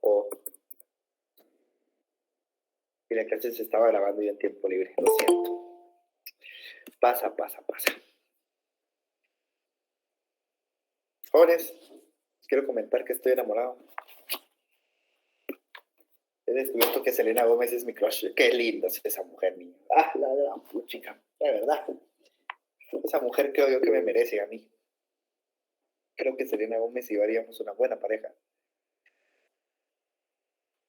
Oh, y la clase se estaba grabando yo en tiempo libre, lo siento. Pasa. Jóvenes, quiero comentar que estoy enamorado. He descubierto que Selena Gómez es mi crush. Qué linda es esa mujer, niña. La puchica, de verdad. Esa mujer creo yo que me merece a mí. Creo que Selena Gómez y yo haríamos una buena pareja.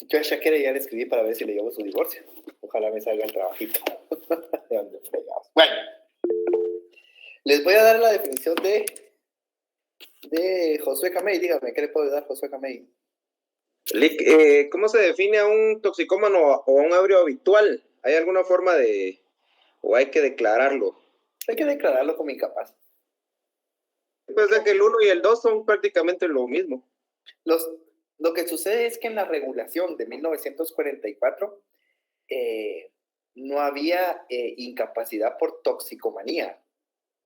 Yo a Shakira ya le escribí para ver si le llevo su divorcio. Ojalá me salga el trabajito. ¿De dónde fregados? Bueno, les voy a dar la definición de Josué Camey. Dígame, ¿qué le puedo dar Josué Camey? ¿Cómo se define a un toxicómano o a un ebrio habitual? ¿Hay alguna forma de... o hay que declararlo? Hay que declararlo como incapaz. Pues de que el 1 y el 2 son prácticamente lo mismo. Lo que sucede es que en la regulación de 1944 no había incapacidad por toxicomanía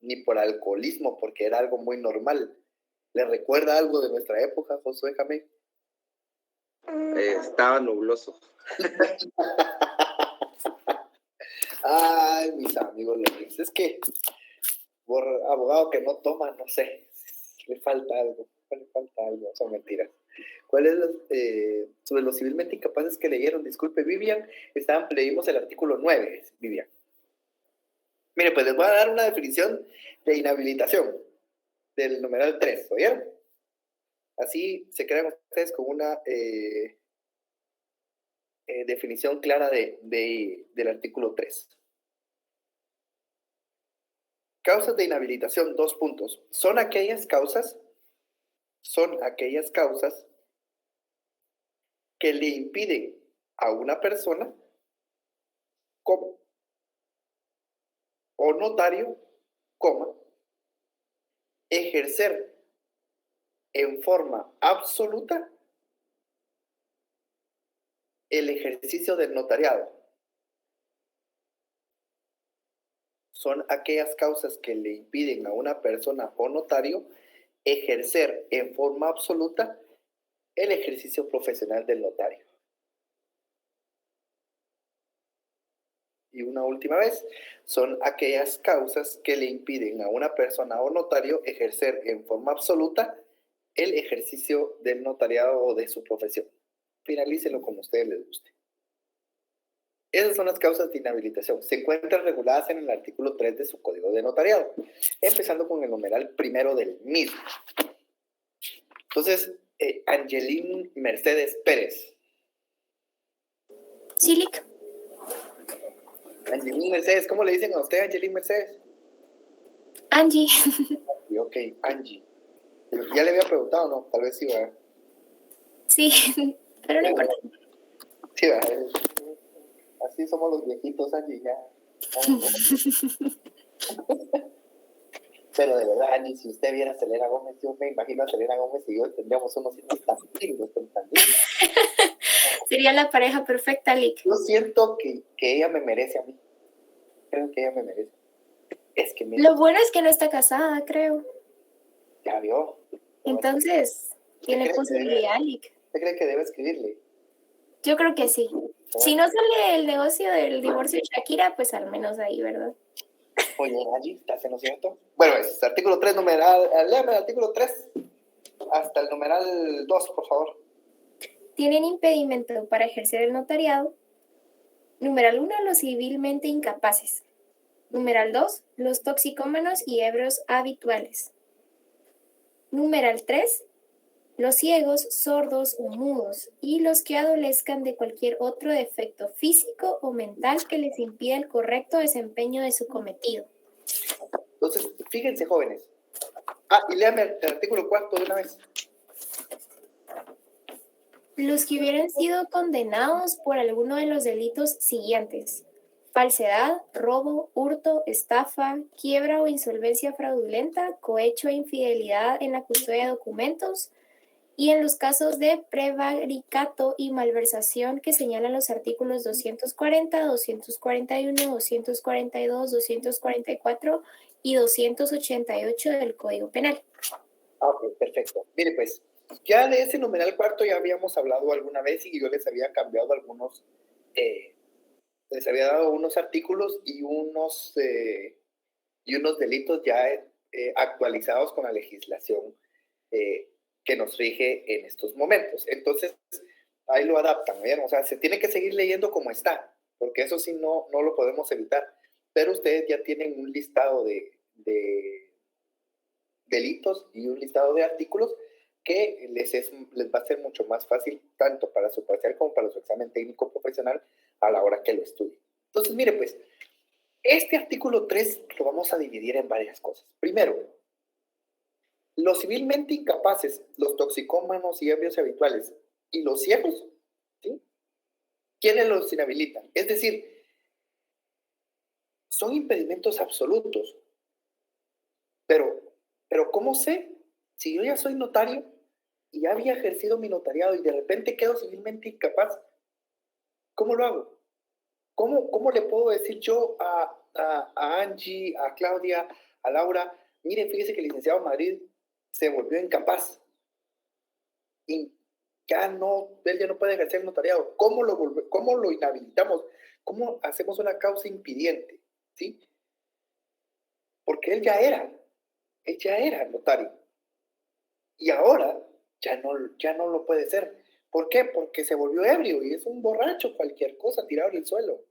ni por alcoholismo, porque era algo muy normal. ¿Le recuerda algo de nuestra época, Josué Camey? Estaba nubloso. Ay, mis amigos, es que por abogado que no toma, no sé, le falta algo, son mentiras. ¿Cuáles sobre los civilmente incapaces que leyeron? Disculpe, Vivian, leímos el artículo 9, Vivian. Mire, pues les voy a dar una definición de inhabilitación del numeral 3, ¿oyeron? Así se quedan ustedes con una definición clara del artículo 3. Causas de inhabilitación, 2 puntos. Son aquellas causas que le impiden a una persona como o notario, ejercer en forma absoluta el ejercicio del notariado. Son aquellas causas que le impiden a una persona o notario ejercer en forma absoluta el ejercicio profesional del notario. Y una última vez, son aquellas causas que le impiden a una persona o notario ejercer en forma absoluta el ejercicio del notariado o de su profesión. Finalícenlo como a ustedes les guste. Esas son las causas de inhabilitación. Se encuentran reguladas en el artículo 3 de su Código de Notariado, empezando con el numeral primero del mismo. Entonces, Angeline Mercedes Pérez. Silic. Angeline Mercedes, ¿cómo le dicen a usted, Angeline Mercedes? Angie. Ok, Angie. Ya le había preguntado, ¿no? Tal vez sí, ¿verdad? Sí, pero no importa. Sí, ¿verdad? Así somos los viejitos, Angie, ya. Pero de verdad, Angie, si usted viera a Selena Gómez, yo me imagino a Selena Gómez y yo tendríamos unos lindos. Sería la pareja perfecta, Lick. Yo siento que ella me merece a mí. Creo que ella me merece. Es que Lo bueno es que no está casada, creo. Ya vio. Entonces, tiene posibilidad, Lick. ¿Usted cree que debe escribirle? Yo creo que sí. Si no sale el negocio del divorcio de Shakira, pues al menos ahí, ¿verdad? Oye, allí ¿estás en lo cierto? Bueno, es artículo 3, numeral, léame el artículo 3 hasta el numeral 2, por favor. Tienen impedimento para ejercer el notariado. Numeral 1, los civilmente incapaces. Numeral 2, los toxicómanos y ebrios habituales. Numeral 3, los ciegos, sordos o mudos y los que adolezcan de cualquier otro defecto físico o mental que les impida el correcto desempeño de su cometido. Entonces, fíjense, jóvenes. Y léame el artículo 4 de una vez. Los que hubieran sido condenados por alguno de los delitos siguientes: falsedad, robo, hurto, estafa, quiebra o insolvencia fraudulenta, cohecho e infidelidad en la custodia de documentos, y en los casos de prevaricato y malversación que señalan los artículos 240, 241, 242, 244 y 288 del Código Penal. Ok, perfecto. Mire, pues, Ya de ese numeral cuarto ya habíamos hablado alguna vez y yo les había cambiado algunos, les había dado unos artículos y unos delitos ya actualizados con la legislación que nos rige en estos momentos. Entonces, ahí lo adaptan, ¿bien? O sea, se tiene que seguir leyendo como está, porque eso sí no lo podemos evitar. Pero ustedes ya tienen un listado de delitos y un listado de artículos que les va a ser mucho más fácil, tanto para su parcial como para su examen técnico profesional a la hora que lo estudien. Entonces, mire, pues, este artículo 3 lo vamos a dividir en varias cosas. Primero, los civilmente incapaces, los toxicómanos y ebrios habituales y los ciegos, ¿sí? ¿Quiénes los inhabilitan? Es decir, son impedimentos absolutos. Pero ¿cómo sé? Si yo ya soy notario y ya había ejercido mi notariado y de repente quedo civilmente incapaz, ¿cómo lo hago? ¿Cómo le puedo decir yo a Angie, a Claudia, a Laura, mire, fíjese que el licenciado Madrid se volvió incapaz y él ya no puede ejercer el notariado? ¿Cómo lo inhabilitamos? ¿Cómo hacemos una causa impidiente? ¿Sí? Porque él ya era notario y ahora ya no lo puede ser. ¿Por qué? Porque se volvió ebrio y es un borracho, cualquier cosa, tirado en el suelo.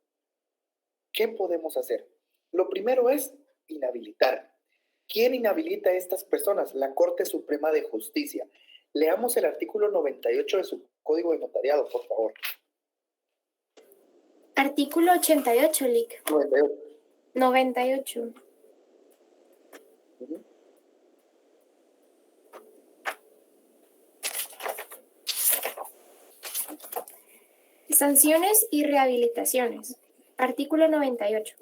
¿Qué podemos hacer? Lo primero es inhabilitar. ¿Quién inhabilita a estas personas? La Corte Suprema de Justicia. Leamos el artículo 98 de su Código de Notariado, por favor. Artículo 88, Lic. 98. 98. Uh-huh. Sanciones y rehabilitaciones. Artículo 98.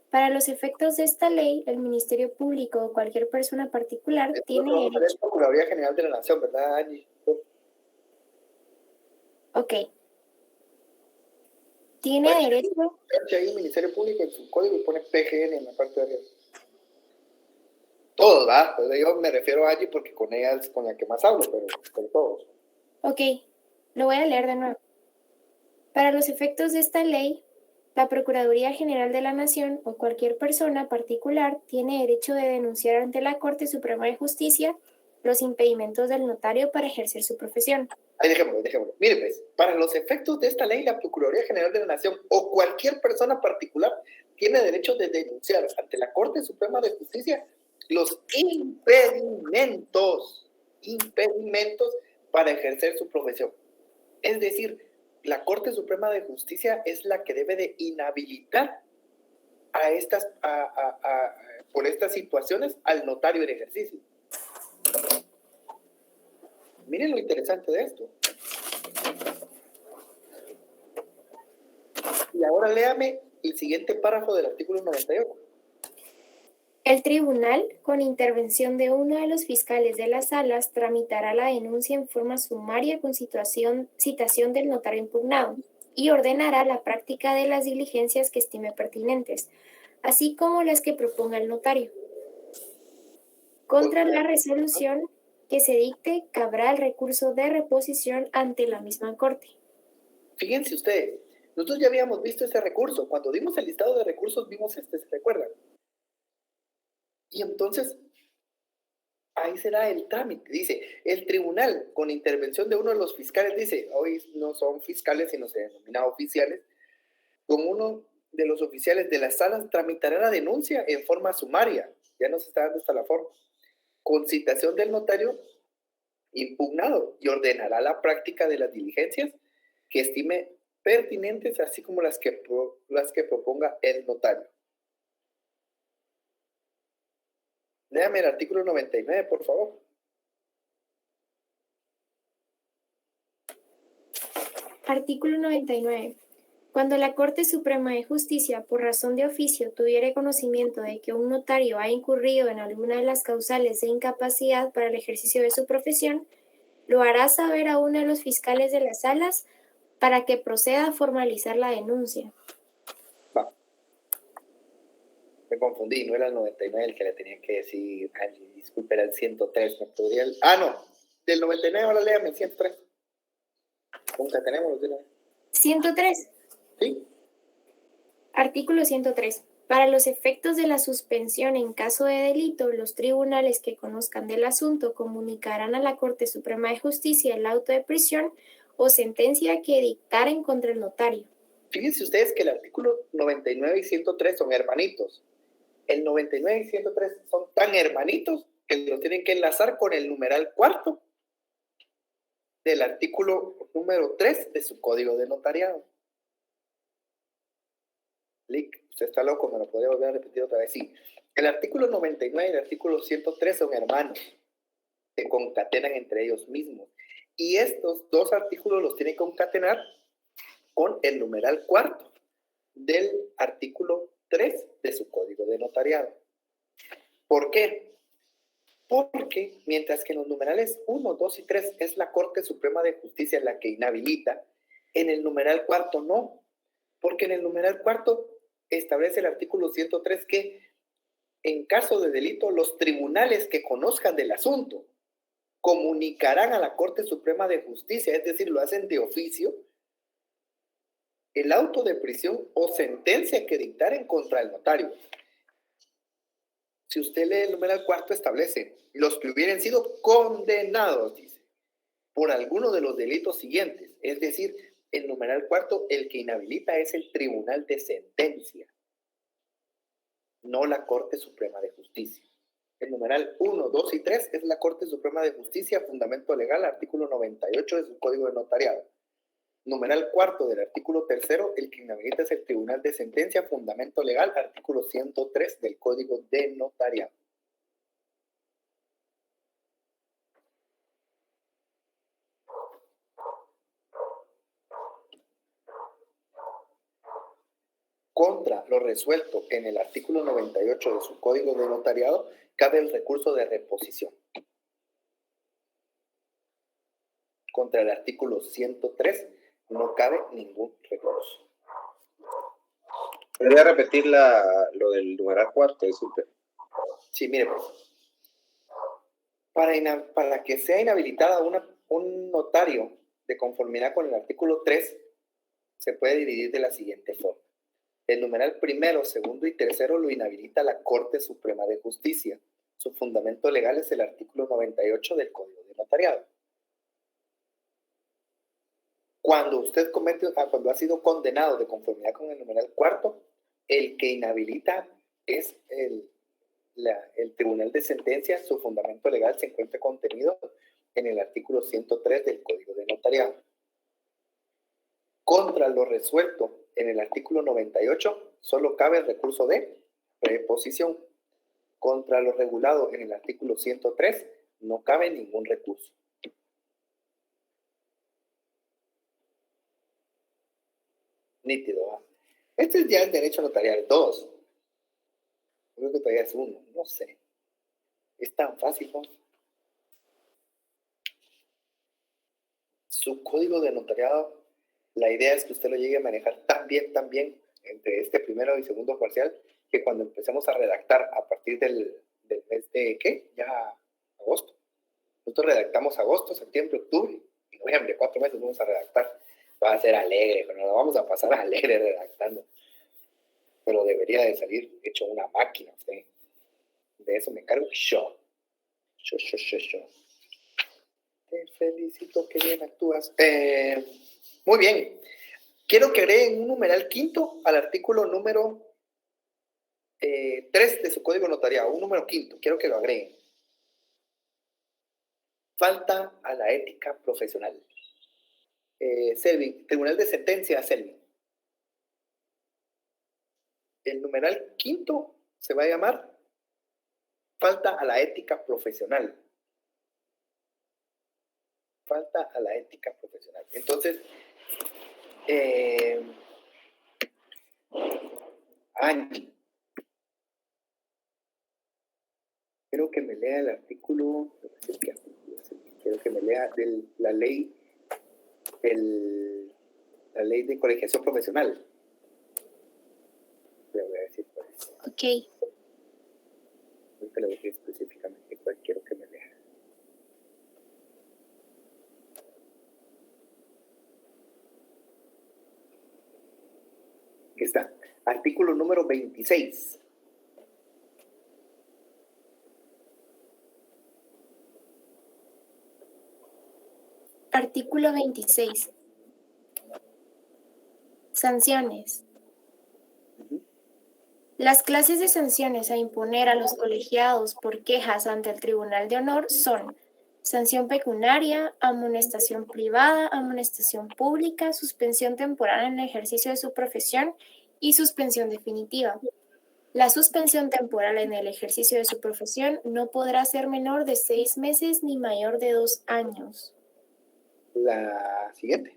Para los efectos de esta ley, el Ministerio Público o cualquier persona particular tiene derecho... La Procuraduría General de la Nación, ¿verdad, Angie? Ok. Tiene derecho... Ahí el Ministerio Público en su código y pone PGN en la parte de arriba. Todos, ¿verdad? Pues yo me refiero a Angie porque con ella es con la que más hablo, pero todos. Ok, lo voy a leer de nuevo. Para los efectos de esta ley, la Procuraduría General de la Nación o cualquier persona particular tiene derecho de denunciar ante la Corte Suprema de Justicia los impedimentos del notario para ejercer su profesión. Ahí dejémoslo. Mire, pues, para los efectos de esta ley, la Procuraduría General de la Nación o cualquier persona particular tiene derecho de denunciar ante la Corte Suprema de Justicia los impedimentos para ejercer su profesión. Es decir, la Corte Suprema de Justicia es la que debe de inhabilitar por estas situaciones al notario en ejercicio. Miren lo interesante de esto. Y ahora léame el siguiente párrafo del artículo 98. El tribunal, con intervención de uno de los fiscales de las salas, tramitará la denuncia en forma sumaria con citación del notario impugnado y ordenará la práctica de las diligencias que estime pertinentes, así como las que proponga el notario. Contra la resolución que se dicte, cabrá el recurso de reposición ante la misma Corte. Fíjense ustedes, nosotros ya habíamos visto ese recurso. Cuando dimos el listado de recursos, vimos ¿se recuerdan? Y entonces, ahí se da el trámite. Dice, el tribunal, con intervención de uno de los fiscales, dice, hoy no son fiscales, sino se denomina oficiales, con uno de los oficiales de las salas tramitará la denuncia en forma sumaria. Ya nos está dando hasta la forma. Con citación del notario impugnado y ordenará la práctica de las diligencias que estime pertinentes, así como las que proponga el notario. Léame el artículo 99, por favor. Artículo 99. Cuando la Corte Suprema de Justicia, por razón de oficio, tuviere conocimiento de que un notario ha incurrido en alguna de las causales de incapacidad para el ejercicio de su profesión, lo hará saber a uno de los fiscales de las salas para que proceda a formalizar la denuncia. Va. Me confundí, no era el 99 el que le tenía que decir, Angie, disculpe, era el 103, ¿me podría...? Ah, no, Del 99 ahora léame el 103. Concatenémoslo de una vez. 103. Sí. Artículo 103. Para los efectos de la suspensión en caso de delito, los tribunales que conozcan del asunto comunicarán a la Corte Suprema de Justicia el auto de prisión o sentencia que dictaren contra el notario. Fíjense ustedes que el artículo 99 y 103 son hermanitos. El 99 y 103 son tan hermanitos que lo tienen que enlazar con el numeral cuarto del artículo número 3 de su código de notariado. Lick, usted está loco, me lo podría volver a repetir otra vez. Sí, el artículo 99 y el artículo 103 son hermanos, se concatenan entre ellos mismos. Y estos dos artículos los tiene que concatenar con el numeral cuarto del artículo 3 de su código de notariado. ¿Por qué? Porque mientras que en los numerales 1, 2 y 3 es la Corte Suprema de Justicia la que inhabilita, en el numeral cuarto no. Porque en el numeral cuarto establece el artículo 103 que en caso de delito los tribunales que conozcan del asunto comunicarán a la Corte Suprema de Justicia, es decir, lo hacen de oficio, el auto de prisión o sentencia que dictaren contra el notario. Si usted lee el numeral cuarto, establece los que hubieran sido condenados, dice, por alguno de los delitos siguientes. Es decir, el numeral cuarto, el que inhabilita es el Tribunal de Sentencia, no la Corte Suprema de Justicia. El numeral 1, 2 y 3 es la Corte Suprema de Justicia, fundamento legal, artículo 98 de su Código de Notariado. Numeral cuarto del artículo tercero, el que inhabilita es el Tribunal de Sentencia, fundamento legal, artículo 103 del Código de Notariado. Contra lo resuelto en el artículo 98 de su Código de Notariado, cabe el recurso de reposición. Contra el artículo 103 no cabe ningún recurso. ¿Podría repetir lo del numeral cuarto? Disculpe. Sí, mire, pues. Para que sea inhabilitada un notario de conformidad con el artículo 3, se puede dividir de la siguiente forma. El numeral primero, segundo y tercero lo inhabilita la Corte Suprema de Justicia. Su fundamento legal es el artículo 98 del Código de Notariado. Cuando usted cuando ha sido condenado de conformidad con el numeral cuarto, el que inhabilita es el Tribunal de Sentencia. Su fundamento legal se encuentra contenido en el artículo 103 del Código de Notariado. Contra lo resuelto en el artículo 98, solo cabe el recurso de reposición. Contra lo regulado en el artículo 103, no cabe ningún recurso. Nítido, ¿va? Este ya es derecho notarial 2. Creo que todavía es 1, no sé. Es tan fácil, ¿no? Su código de notariado, la idea es que usted lo llegue a manejar tan bien, entre este primero y segundo parcial, que cuando empecemos a redactar a partir del mes de, ¿qué? Ya agosto. Nosotros redactamos agosto, septiembre, octubre y noviembre, 4 meses vamos a redactar. Va a ser alegre, pero nos vamos a pasar alegre redactando. Pero debería de salir hecho una máquina, ¿sí? De eso me encargo yo. Yo. Te felicito, que bien actúas. Muy bien. Quiero que agreguen un numeral quinto al artículo número 3 de su código notariado. Un número quinto. Quiero que lo agreguen. Falta a la ética profesional. Selvin, Tribunal de Sentencia, Selvin. El numeral quinto se va a llamar falta a la ética profesional. Falta a la ética profesional. Entonces, Angie, quiero que me lea el artículo, quiero que me lea la ley de colegiación profesional. Le voy a decir cuál es. Ok. Ahorita le voy a decir específicamente cuál quiero que me lea. Aquí está. Artículo número 26. Artículo 26. Sanciones. Las clases de sanciones a imponer a los colegiados por quejas ante el Tribunal de Honor son sanción pecuniaria, amonestación privada, amonestación pública, suspensión temporal en el ejercicio de su profesión y suspensión definitiva. La suspensión temporal en el ejercicio de su profesión no podrá ser menor de 6 meses ni mayor de 2 años. La siguiente.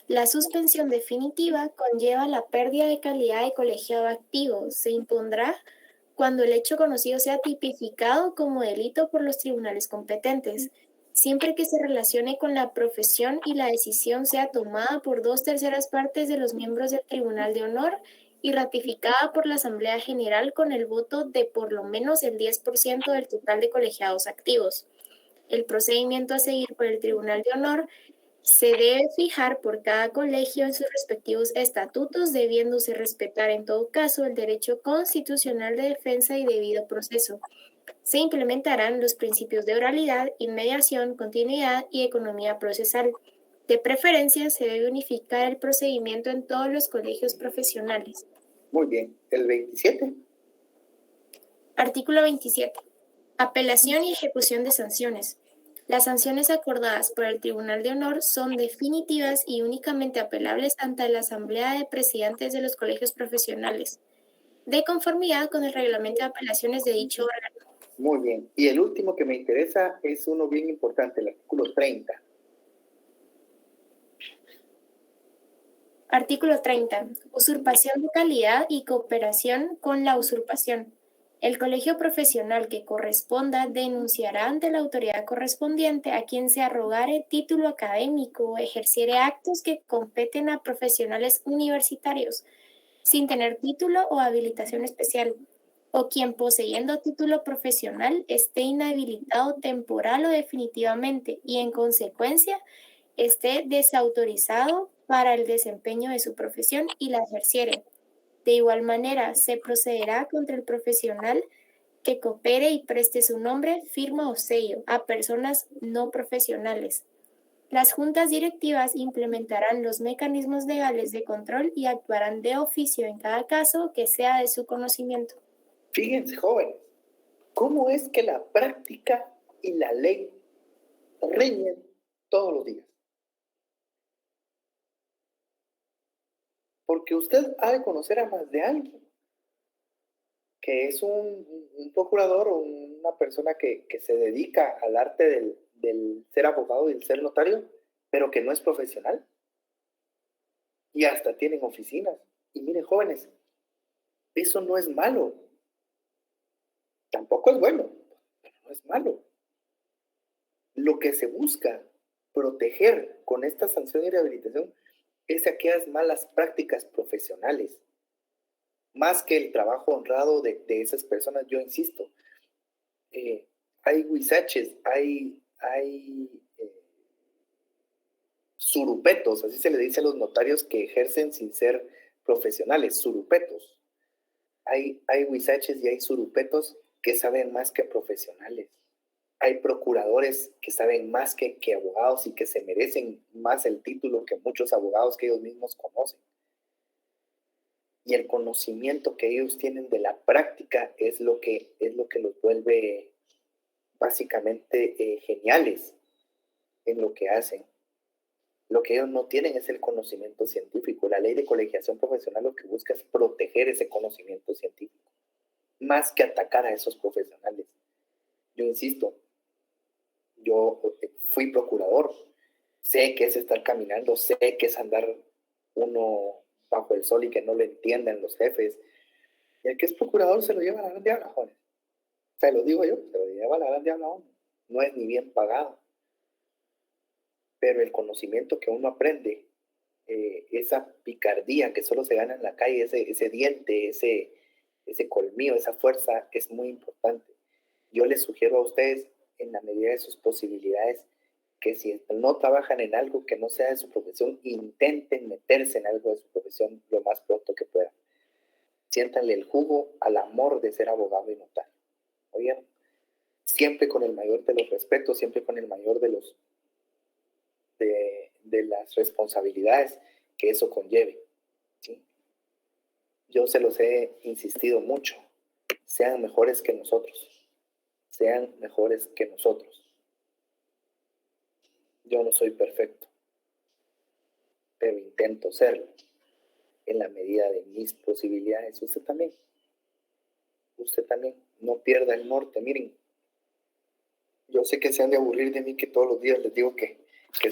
La suspensión definitiva conlleva la pérdida de calidad de colegiado activo. Se impondrá cuando el hecho conocido sea tipificado como delito por los tribunales competentes, siempre que se relacione con la profesión y la decisión sea tomada por 2/3 partes de los miembros del Tribunal de Honor y ratificada por la Asamblea General con el voto de por lo menos el 10% del total de colegiados activos. El procedimiento a seguir por el Tribunal de Honor se debe fijar por cada colegio en sus respectivos estatutos, debiéndose respetar en todo caso el derecho constitucional de defensa y debido proceso. Se implementarán los principios de oralidad, inmediación, continuidad y economía procesal. De preferencia, se debe unificar el procedimiento en todos los colegios profesionales. Muy bien. El 27. Artículo 27. Apelación y ejecución de sanciones. Las sanciones acordadas por el Tribunal de Honor son definitivas y únicamente apelables ante la Asamblea de Presidentes de los Colegios Profesionales, de conformidad con el reglamento de apelaciones de dicho órgano. Muy bien. Y el último que me interesa es uno bien importante, el artículo 30. Artículo 30. Usurpación de calidad y cooperación con la usurpación. El colegio profesional que corresponda denunciará ante la autoridad correspondiente a quien se arrogare título académico o ejerciere actos que competen a profesionales universitarios sin tener título o habilitación especial, o quien poseyendo título profesional esté inhabilitado temporal o definitivamente y en consecuencia esté desautorizado para el desempeño de su profesión y la ejerciere. De igual manera, se procederá contra el profesional que coopere y preste su nombre, firma o sello a personas no profesionales. Las juntas directivas implementarán los mecanismos legales de control y actuarán de oficio en cada caso que sea de su conocimiento. Fíjense, jóvenes, cómo es que la práctica y la ley riñen todos los días. Porque usted ha de conocer a más de alguien que es un procurador o una persona que se dedica al arte del ser abogado y el ser notario, pero que no es profesional. Y hasta tienen oficinas. Y miren, jóvenes, eso no es malo. Tampoco es bueno, pero no es malo. Lo que se busca proteger con esta sanción y rehabilitación es aquellas malas prácticas profesionales, más que el trabajo honrado de esas personas. Yo insisto, hay huizaches, hay surupetos, así se le dice a los notarios que ejercen sin ser profesionales, surupetos. Hay huizaches y hay surupetos que saben más que profesionales. Hay procuradores que saben más que abogados y que se merecen más el título que muchos abogados que ellos mismos conocen. Y el conocimiento que ellos tienen de la práctica es lo que los vuelve básicamente geniales en lo que hacen. Lo que ellos no tienen es el conocimiento científico. La ley de colegiación profesional lo que busca es proteger ese conocimiento científico, más que atacar a esos profesionales. Yo insisto, yo fui procurador, sé que es estar caminando, sé que es andar uno bajo el sol y que no lo entiendan los jefes. Y el que es procurador se lo lleva a la gran diabla, jóvenes. O sea, lo digo yo, se lo lleva a la gran diabla, no es ni bien pagado. Pero el conocimiento que uno aprende, esa picardía que solo se gana en la calle, ese diente, ese colmillo, esa fuerza, es muy importante. Yo les sugiero a ustedes, en la medida de sus posibilidades, que si no trabajan en algo que no sea de su profesión, intenten meterse en algo de su profesión lo más pronto que puedan. Siéntanle el jugo al amor de ser abogado y notario. ¿Oyeron? Siempre con el mayor de los respetos, siempre con el mayor de los de las responsabilidades que eso conlleve, ¿sí? Yo se los he insistido mucho. Sean mejores que nosotros. Sean mejores que nosotros. Yo no soy perfecto, pero intento serlo en la medida de mis posibilidades. Usted también. Usted también. No pierda el norte. Miren, yo sé que se han de aburrir de mí, que todos los días les digo que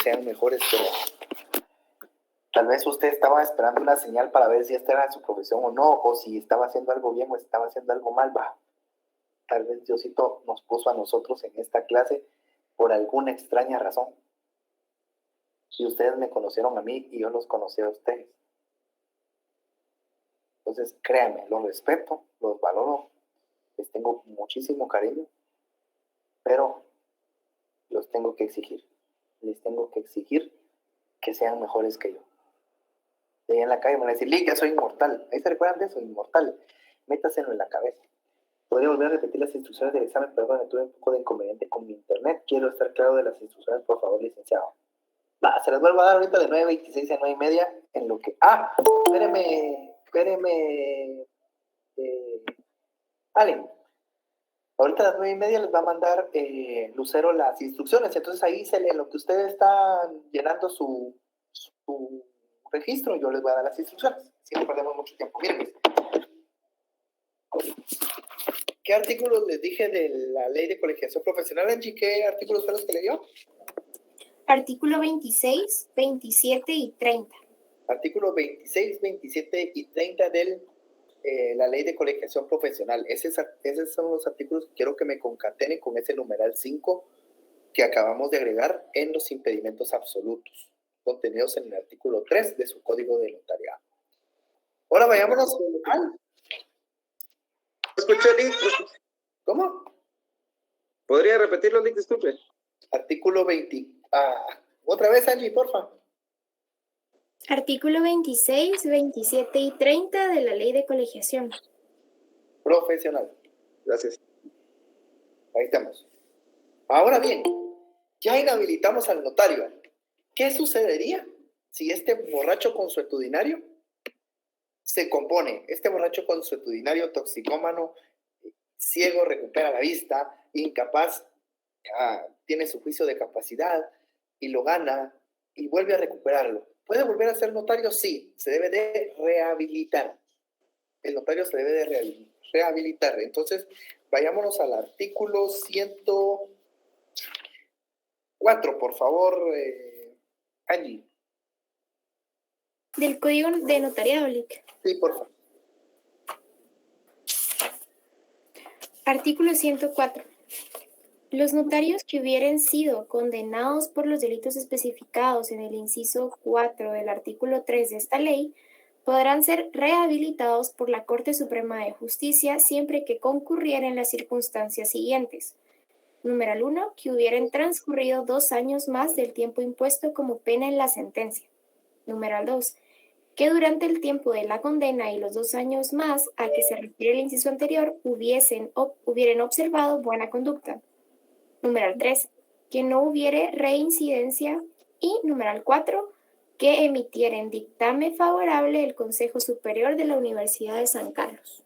sean mejores, pero tal vez usted estaba esperando una señal para ver si esta era su profesión o no, o si estaba haciendo algo bien o estaba haciendo algo mal. Tal vez Diosito nos puso a nosotros en esta clase por alguna extraña razón. Y ustedes me conocieron a mí y yo los conocí a ustedes. Entonces, créanme, los respeto, los valoro, les tengo muchísimo cariño, pero los tengo que exigir. Les tengo que exigir que sean mejores que yo. De ahí en la calle me van a decir, Lick, ya soy inmortal. ¿Ahí se recuerdan de eso? Inmortal. Métaselo en la cabeza. Podría volver a repetir las instrucciones del examen, pero bueno, tuve un poco de inconveniente con mi internet. Quiero estar claro de las instrucciones, por favor, licenciado. Se las vuelvo a dar ahorita de 9:26 a 9:30 en lo que... espéreme. Vale. Ahorita a las 9:30 les va a mandar Lucero las instrucciones. Entonces ahí se lee lo que ustedes están llenando su registro. Yo les voy a dar las instrucciones. Si no perdemos mucho tiempo. Miren. ¿Qué artículos les dije de la ley de colegiación profesional, Angie? ¿Qué artículos fueron los que le dio? Artículo 26, 27 y 30. Artículos 26, 27 y 30 de la ley de colegiación profesional. Esos son los artículos que quiero que me concatenen con ese numeral 5 que acabamos de agregar en los impedimentos absolutos, contenidos en el artículo 3 de su código de notariado. Ahora vayámonos al... ¿Escuché, Lick? ¿Cómo? ¿Podría repetirlo, Lick? Disculpe. Artículo 20. Otra vez, Angie, porfa. Artículo 26, 27 y 30 de la ley de colegiación profesional. Gracias. Ahí estamos. Ahora bien, ya inhabilitamos al notario. ¿Qué sucedería si este borracho consuetudinario se compone? Este borracho consuetudinario, toxicómano, ciego, recupera la vista, incapaz, tiene su juicio de capacidad y lo gana y vuelve a recuperarlo. ¿Puede volver a ser notario? Sí, se debe de rehabilitar. El notario se debe de rehabilitar. Entonces, vayámonos al artículo 104, por favor, Angie. del Código de Notariado, Lick. Sí, por favor. Artículo 104. Los notarios que hubieren sido condenados por los delitos especificados en el inciso 4 del artículo 3 de esta ley podrán ser rehabilitados por la Corte Suprema de Justicia siempre que concurrieran las circunstancias siguientes. Numeral 1, que hubieran transcurrido 2 años más del tiempo impuesto como pena en la sentencia. Numeral 2, que durante el tiempo de la condena y los 2 años más a que se refiere el inciso anterior hubieran observado buena conducta. Numeral 3, que no hubiere reincidencia. Y numeral 4, que emitieren dictamen favorable el Consejo Superior de la Universidad de San Carlos.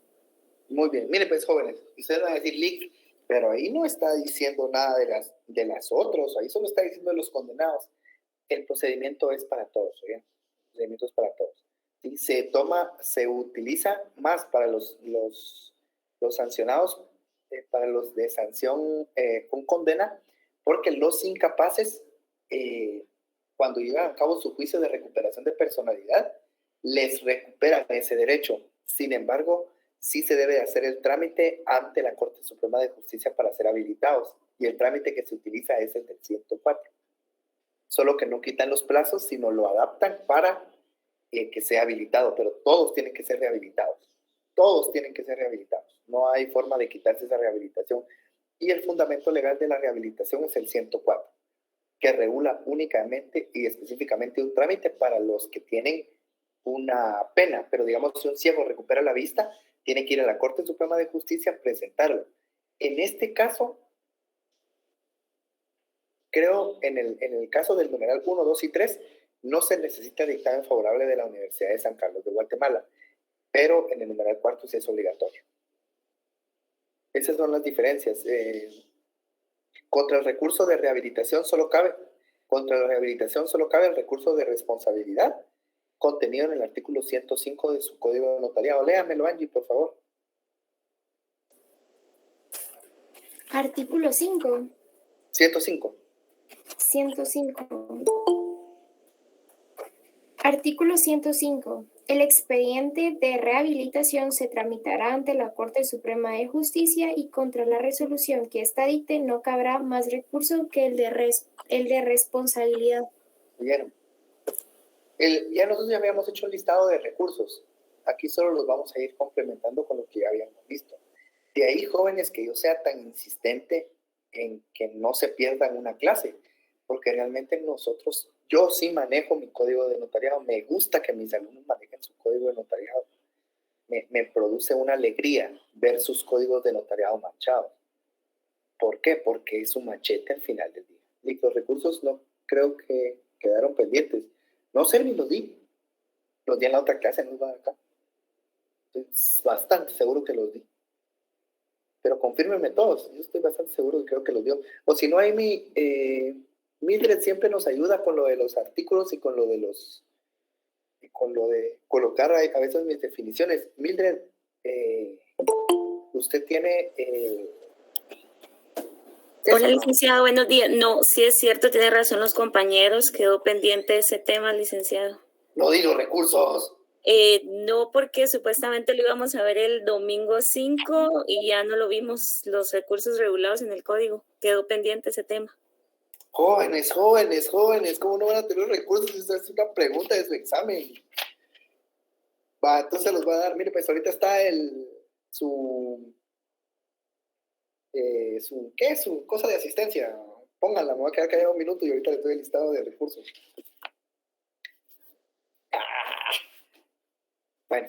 Muy bien. Mire, pues, jóvenes, ustedes van a decir, Lick, pero ahí no está diciendo nada de las otros, ahí solo está diciendo de los condenados. El procedimiento es para todos, ¿oigan? El procedimiento es para todos. ¿Sí? Se utiliza más para los sancionados, para los de sanción con condena, porque los incapaces, cuando llevan a cabo su juicio de recuperación de personalidad, les recuperan ese derecho. Sin embargo, sí se debe hacer el trámite ante la Corte Suprema de Justicia para ser habilitados, y el trámite que se utiliza es el del 104. Solo que no quitan los plazos, sino lo adaptan para que sea habilitado, pero todos tienen que ser rehabilitados. Todos tienen que ser rehabilitados. No hay forma de quitarse esa rehabilitación. Y el fundamento legal de la rehabilitación es el 104, que regula únicamente y específicamente un trámite para los que tienen una pena, pero digamos, si un ciego recupera la vista, tiene que ir a la Corte Suprema de Justicia a presentarlo. En este caso, creo, en el caso del numeral 1, 2 y 3, no se necesita dictamen favorable de la Universidad de San Carlos de Guatemala, pero en el numeral 4 sí es obligatorio. Esas son las diferencias. Contra el recurso de rehabilitación solo cabe el recurso de responsabilidad contenido en el artículo 105 de su Código de Notariado. Léamelo, Angie, por favor. Artículo 5. 105. 105. Artículo 105. El expediente de rehabilitación se tramitará ante la Corte Suprema de Justicia y contra la resolución que ésta dicte no cabrá más recurso que el de responsabilidad. Bien. Ya nosotros ya habíamos hecho un listado de recursos. Aquí solo los vamos a ir complementando con lo que ya habíamos visto. De ahí, jóvenes, que yo sea tan insistente en que no se pierdan una clase, porque realmente yo sí manejo mi código de notariado, me gusta que mis alumnos manejen su código de notariado, me produce una alegría ver sus códigos de notariado manchados. ¿Por qué? Porque es un machete al final del día. Y los recursos no creo que quedaron pendientes. No sé ni los di en la otra clase, no los va a dar acá. Estoy bastante seguro que los di. Pero confírmenme todos, yo estoy bastante seguro que creo que los dio. O si no, hay Mildred siempre nos ayuda con lo de los artículos y con lo de colocar a veces mis definiciones. Mildred, usted tiene... Hola, licenciado, buenos días. No, sí es cierto, tiene razón los compañeros, quedó pendiente ese tema, licenciado. No di los recursos. No, porque supuestamente lo íbamos a ver el domingo 5 y ya no lo vimos, los recursos regulados en el código. Quedó pendiente ese tema. Jóvenes, ¿cómo no van a tener recursos? Esa es una pregunta de su examen. Va, entonces los va a dar. Mire, pues ahorita está su cosa de asistencia. Pónganla, me voy a quedar callado un minuto y ahorita les doy el listado de recursos. Bueno,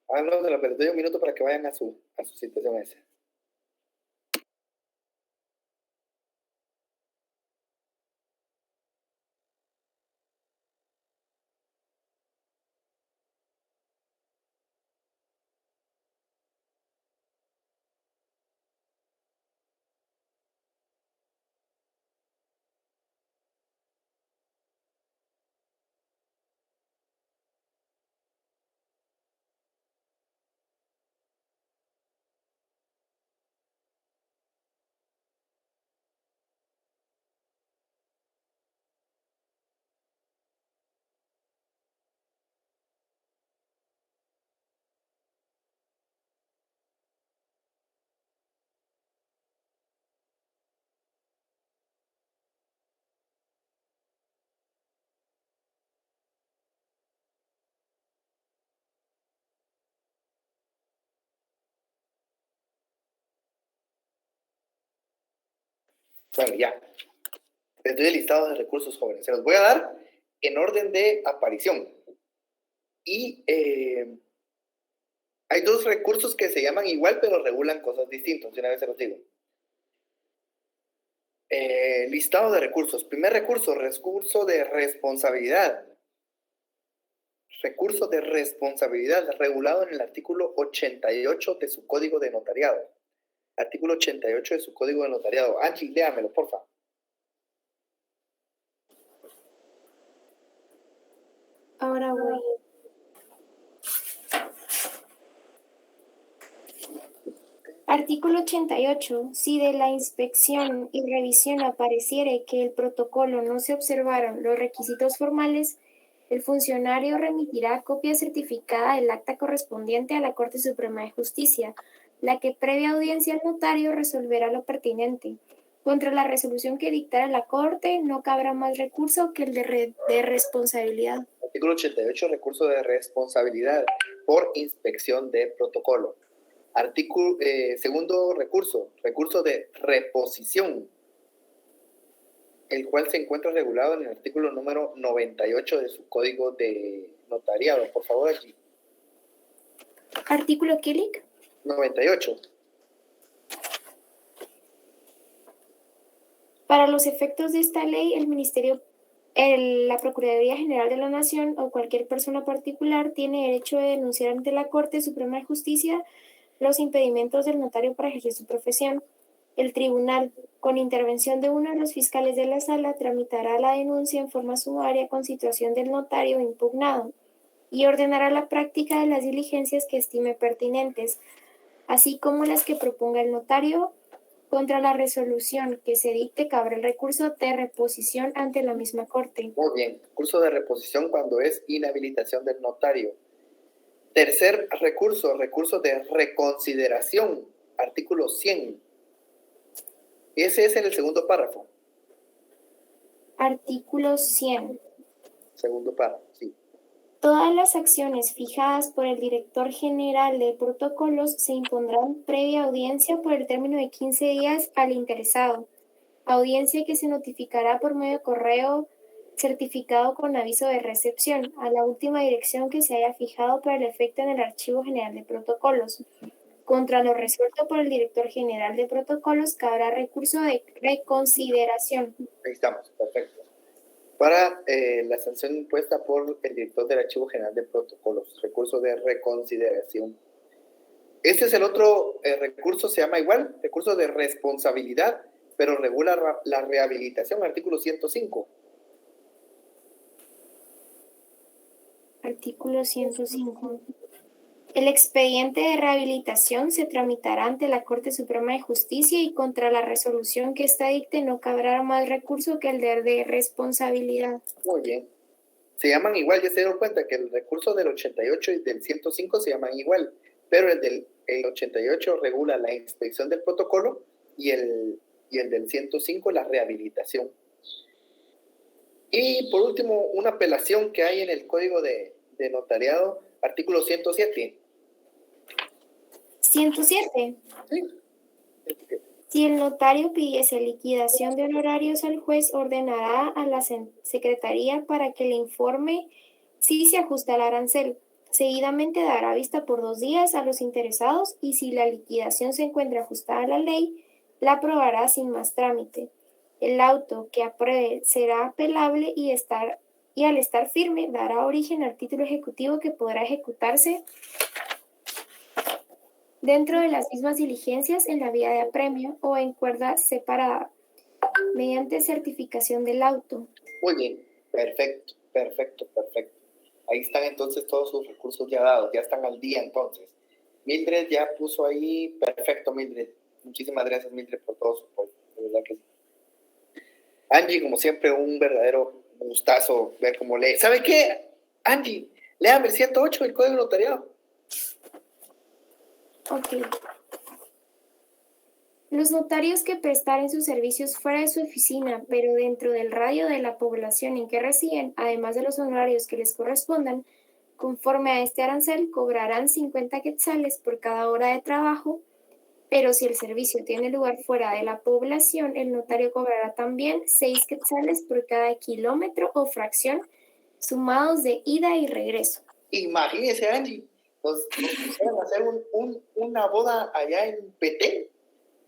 háganos de la les doy un minuto para que vayan a su situación esa. Bueno, ya. Les doy el listado de recursos, jóvenes. Se los voy a dar en orden de aparición. Y hay dos recursos que se llaman igual, pero regulan cosas distintas. De una vez se los digo. Listado de recursos. Primer recurso de responsabilidad. Recurso de responsabilidad regulado en el artículo 88 de su Código de Notariado. Artículo 88 de su Código de Notariado. Angie, léamelo, por favor. Ahora voy. Artículo 88. Si de la inspección y revisión apareciere que el protocolo no se observaron los requisitos formales, el funcionario remitirá copia certificada del acta correspondiente a la Corte Suprema de Justicia, la que previa audiencia al notario resolverá lo pertinente. Contra la resolución que dictara la Corte no cabrá más recurso que el de responsabilidad. Artículo 88, recurso de responsabilidad por inspección de protocolo. Segundo recurso de reposición, el cual se encuentra regulado en el artículo número 98 de su Código de notariado. Por favor, allí. Artículo Kilik. 98. Para los efectos de esta ley, la Procuraduría General de la Nación o cualquier persona particular tiene derecho de denunciar ante la Corte Suprema de Justicia los impedimentos del notario para ejercer su profesión. El tribunal, con intervención de uno de los fiscales de la sala, tramitará la denuncia en forma sumaria con situación del notario impugnado y ordenará la práctica de las diligencias que estime pertinentes, así como las que proponga el notario. Contra la resolución que se dicte, cabrá el recurso de reposición ante la misma Corte. Muy bien. Recurso de reposición cuando es inhabilitación del notario. Tercer recurso, recurso de reconsideración. Artículo 100. Ese es en el segundo párrafo. Artículo 100. Segundo párrafo, sí. Todas las acciones fijadas por el Director General de Protocolos se impondrán previa audiencia por el término de 15 días al interesado. Audiencia que se notificará por medio de correo certificado con aviso de recepción a la última dirección que se haya fijado para el efecto en el Archivo General de Protocolos. Contra lo resuelto por el Director General de Protocolos cabrá recurso de reconsideración. Ahí estamos, perfecto. Para la sanción impuesta por el director del Archivo General de Protocolos, recurso de reconsideración. Este es el otro recurso, se llama igual, recurso de responsabilidad, pero regula la rehabilitación, artículo 105. Artículo 105. El expediente de rehabilitación se tramitará ante la Corte Suprema de Justicia y contra la resolución que ésta dicte no cabrá más recurso que el de responsabilidad. Muy bien. Se llaman igual, ya se dieron cuenta que el recurso del 88 y del 105 se llaman igual, pero el del 88 regula la inspección del protocolo y el del 105 la rehabilitación. Y por último, una apelación que hay en el Código de Notariado, artículo 107. 107. Sí. Si el notario pidiese liquidación de honorarios al juez, ordenará a la Secretaría para que le informe si se ajusta al arancel. Seguidamente dará vista por 2 días a los interesados y si la liquidación se encuentra ajustada a la ley, la aprobará sin más trámite. El auto que apruebe será apelable y al estar firme dará origen al título ejecutivo que podrá ejecutarse dentro de las mismas diligencias en la vía de apremio o en cuerda separada, mediante certificación del auto. Muy bien, perfecto. Ahí están entonces todos sus recursos ya dados, ya están al día entonces. Mildred ya puso ahí, perfecto Mildred. Muchísimas gracias Mildred por todo su apoyo, de verdad que sí. Angie, como siempre, un verdadero gustazo ver cómo lee. ¿Sabe qué? Angie, léame el 108 del Código de Notariado. Ok. Los notarios que prestaren sus servicios fuera de su oficina, pero dentro del radio de la población en que residen, además de los honorarios que les correspondan, conforme a este arancel, cobrarán 50 quetzales por cada hora de trabajo, pero si el servicio tiene lugar fuera de la población, el notario cobrará también 6 quetzales por cada kilómetro o fracción, sumados de ida y regreso. Imagínese, Angie, nos quisieran hacer una boda allá en Petén,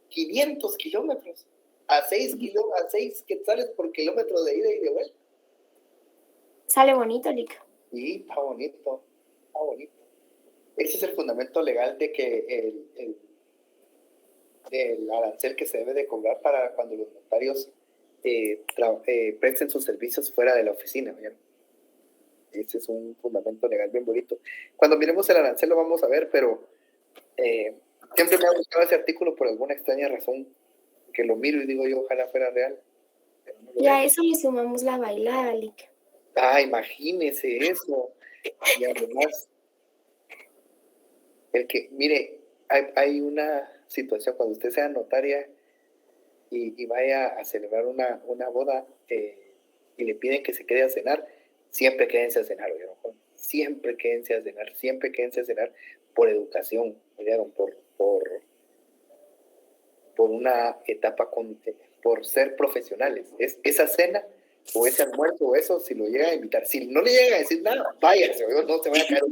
500 kilómetros, a 6 quetzales por kilómetro de ida y de vuelta. Sale bonito, Lica. Sí, está bonito. Ese es el fundamento legal de que el arancel que se debe de cobrar para cuando los notarios presten sus servicios fuera de la oficina, ¿verdad? Ese es un fundamento legal bien bonito. Cuando miremos el arancel lo vamos a ver, pero siempre me ha gustado ese artículo por alguna extraña razón, que lo miro y digo yo, ojalá fuera real. No y a eso le sumamos la bailada, Lica. Imagínese eso. Y además, mire, hay una situación cuando usted sea notaria y vaya a celebrar una boda y le piden que se quede a cenar, siempre quédense a cenar, ¿oyeron? Siempre quédense a cenar por educación, ¿oyeron? Por una etapa, por ser profesionales. Esa cena o ese almuerzo o eso, si lo llega a invitar. Si no le llega a decir nada, váyase, no se vaya a caer